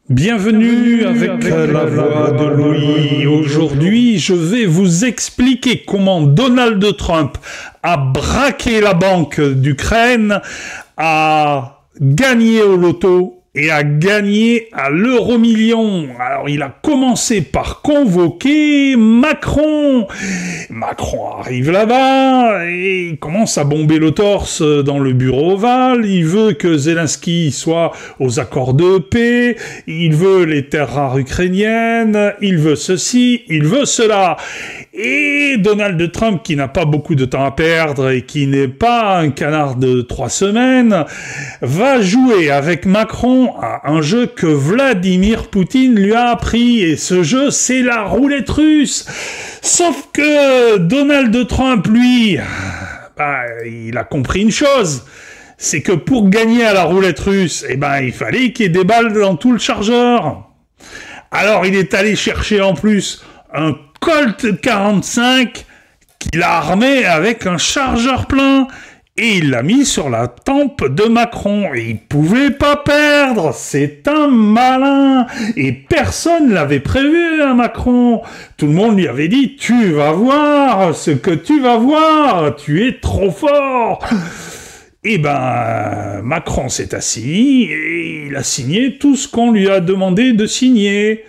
Bienvenue avec la voix de Louis. Aujourd'hui, je vais vous expliquer comment Donald Trump a braqué la banque d'Ukraine, a gagné au loto et a gagné à l'euro-million. Alors, il a commencé par convoquer Macron. Macron arrive là-bas et il commence à bomber le torse dans le bureau ovale. Il veut que Zelensky soit aux accords de paix. Il veut les terres rares ukrainiennes. Il veut ceci, il veut cela. Et Donald Trump, qui n'a pas beaucoup de temps à perdre et qui n'est pas un canard de 3 semaines, va jouer avec Macron à un jeu que Vladimir Poutine lui a appris. Et ce jeu, c'est la roulette russe. Sauf que Donald Trump, lui, il a compris une chose. C'est que pour gagner à la roulette russe, il fallait qu'il y ait des balles dans tout le chargeur. Alors, il est allé chercher en plus un Colt 45 qu'il a armé avec un chargeur plein et il l'a mis sur la tempe de Macron. Et il pouvait pas perdre, c'est un malin. Et personne l'avait prévu à Macron. Tout le monde lui avait dit « Tu vas voir ce que tu vas voir, tu es trop fort !» Et Macron s'est assis et il a signé tout ce qu'on lui a demandé de signer.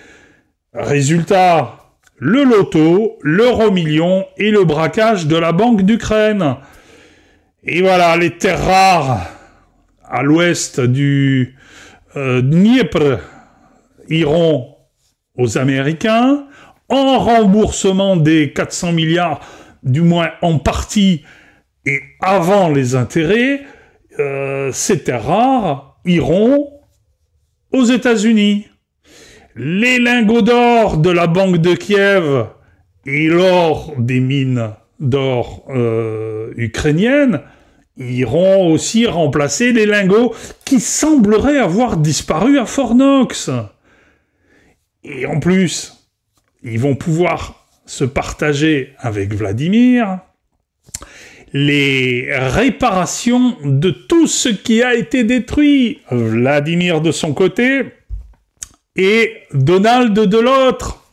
Résultat, le loto, l'euro-million et le braquage de la Banque d'Ukraine. Et voilà, les terres rares à l'ouest du Dniepr iront aux Américains en remboursement des 400 milliards, du moins en partie, et avant les intérêts, ces terres rares iront aux États-Unis. Les lingots d'or de la Banque de Kiev et l'or des mines d'or ukrainiennes iront aussi remplacer les lingots qui sembleraient avoir disparu à Fort Knox. Et en plus, ils vont pouvoir se partager avec Vladimir les réparations de tout ce qui a été détruit. Vladimir de son côté et Donald de l'autre.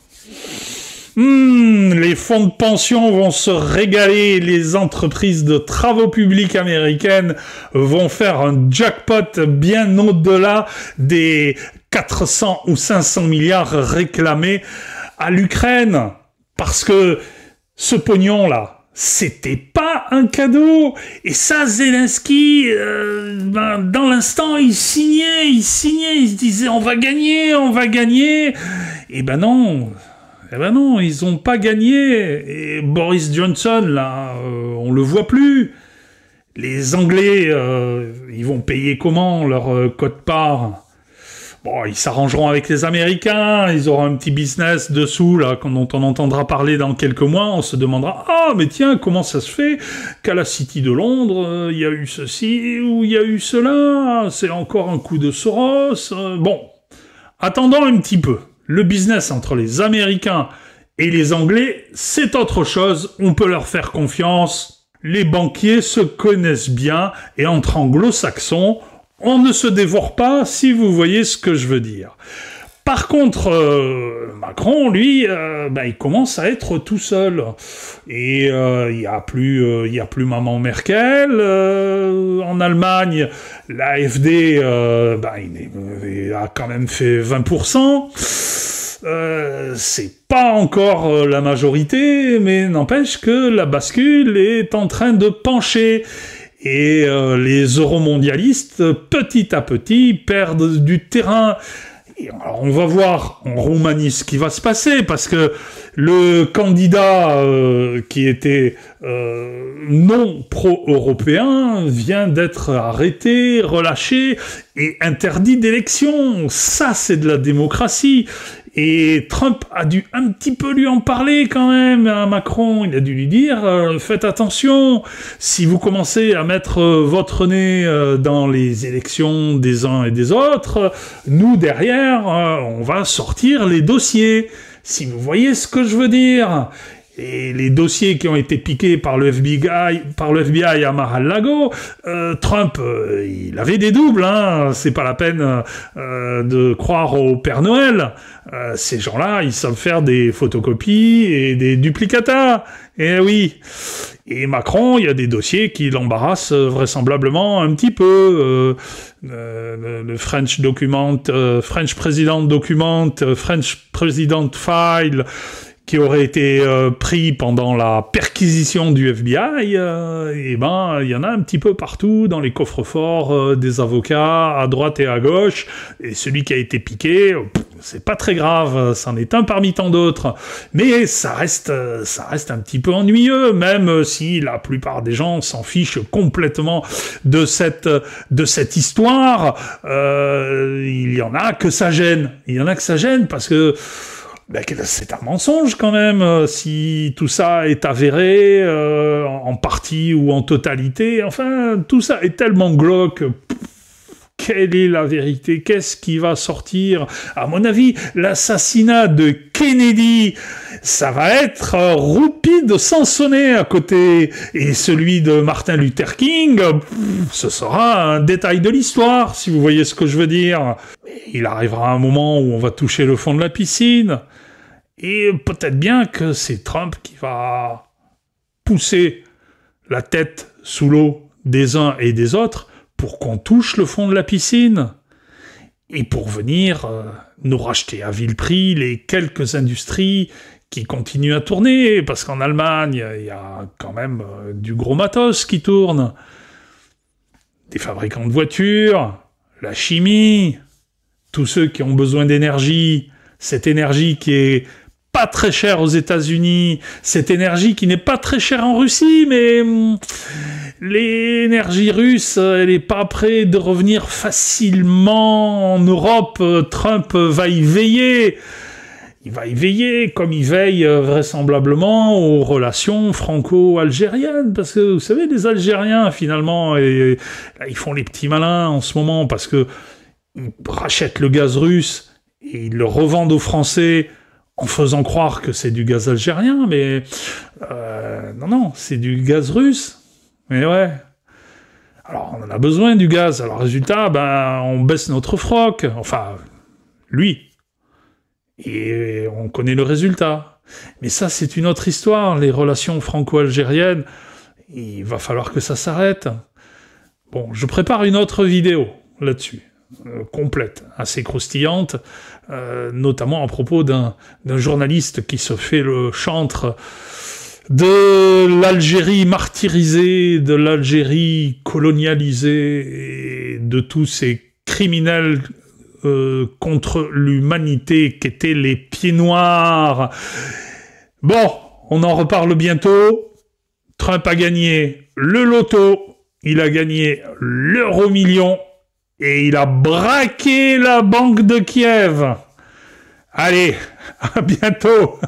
Les fonds de pension vont se régaler, les entreprises de travaux publics américaines vont faire un jackpot bien au-delà des 400 ou 500 milliards réclamés à l'Ukraine. Parce que ce pognon-là, c'était pas un cadeau. Et ça, Zelensky, dans l'instant, il signait, il se disait on va gagner. Et non, ils ont pas gagné. Et Boris Johnson, là, on le voit plus. Les Anglais, ils vont payer comment leur quote-part? Bon, ils s'arrangeront avec les Américains, ils auront un petit business dessous, là, dont on entendra parler dans quelques mois, on se demandera « Ah, mais tiens, comment ça se fait qu'à la City de Londres, il y a eu ceci, ou il y a eu cela, c'est encore un coup de Soros... » Bon, attendons un petit peu. Le business entre les Américains et les Anglais, c'est autre chose, on peut leur faire confiance. Les banquiers se connaissent bien, et entre anglo-saxons, on ne se dévore pas, si vous voyez ce que je veux dire. Par contre, Macron, lui, il commence à être tout seul. Et il y a plus maman Merkel. En Allemagne, l'AfD, il a quand même fait 20%. C'est pas encore la majorité, mais n'empêche que la bascule est en train de pencher. Et les euromondialistes, petit à petit, perdent du terrain. Et alors, on va voir en Roumanie ce qui va se passer, parce que le candidat qui était non pro-européen vient d'être arrêté, relâché et interdit d'élection. Ça, c'est de la démocratie. Et Trump a dû un petit peu lui en parler quand même à Macron. Il a dû lui dire faites attention, si vous commencez à mettre votre nez dans les élections des uns et des autres, nous derrière, on va sortir les dossiers. Si vous voyez ce que je veux dire. Et les dossiers qui ont été piqués par le FBI à Mar-a-Lago, Trump, il avait des doubles, hein. C'est pas la peine de croire au Père Noël. Ces gens-là, ils savent faire des photocopies et des duplicata. Eh oui. Et Macron, il y a des dossiers qui l'embarrassent vraisemblablement un petit peu. Le French Document, French President Document, French President File, qui aurait été pris pendant la perquisition du FBI, et ben il y en a un petit peu partout dans les coffres-forts des avocats à droite et à gauche, et celui qui a été piqué, c'est pas très grave, c'en est un parmi tant d'autres, mais ça reste un petit peu ennuyeux, même si la plupart des gens s'en fichent complètement de cette histoire. Il y en a que ça gêne, parce que c'est un mensonge quand même, si tout ça est avéré, en partie ou en totalité. Enfin, tout ça est tellement glauque. Quelle est la vérité? Qu'est-ce qui va sortir? À mon avis, l'assassinat de Kennedy, ça va être roupide sans sonner à côté. Et celui de Martin Luther King, ce sera un détail de l'histoire, si vous voyez ce que je veux dire. Il arrivera un moment où on va toucher le fond de la piscine. Et peut-être bien que c'est Trump qui va pousser la tête sous l'eau des uns et des autres pour qu'on touche le fond de la piscine et pour venir nous racheter à vil prix les quelques industries qui continuent à tourner, parce qu'en Allemagne, il y a quand même du gros matos qui tourne, des fabricants de voitures, la chimie, tous ceux qui ont besoin d'énergie, cette énergie qui est pas très chère aux États-Unis, cette énergie qui n'est pas très chère en Russie, mais l'énergie russe, elle n'est pas prête de revenir facilement en Europe. Trump va y veiller. Il va y veiller, comme il veille vraisemblablement aux relations franco-algériennes, parce que vous savez, les Algériens, finalement, ils font les petits malins en ce moment, parce que ils rachètent le gaz russe et ils le revendent aux Français en faisant croire que c'est du gaz algérien, mais non, c'est du gaz russe. Mais ouais. Alors, on en a besoin du gaz. Alors, résultat, on baisse notre froc. Enfin, lui. Et on connaît le résultat. Mais ça, c'est une autre histoire. Les relations franco-algériennes, il va falloir que ça s'arrête. Bon, je prépare une autre vidéo là-dessus. Complète, assez croustillante, notamment à propos d'un journaliste qui se fait le chantre de l'Algérie martyrisée, de l'Algérie colonialisée, et de tous ces criminels contre l'humanité qu'étaient les pieds noirs. Bon, on en reparle bientôt. Trump a gagné le loto, il a gagné l'euro-million, et il a braqué la banque de Kiev. Allez, à bientôt.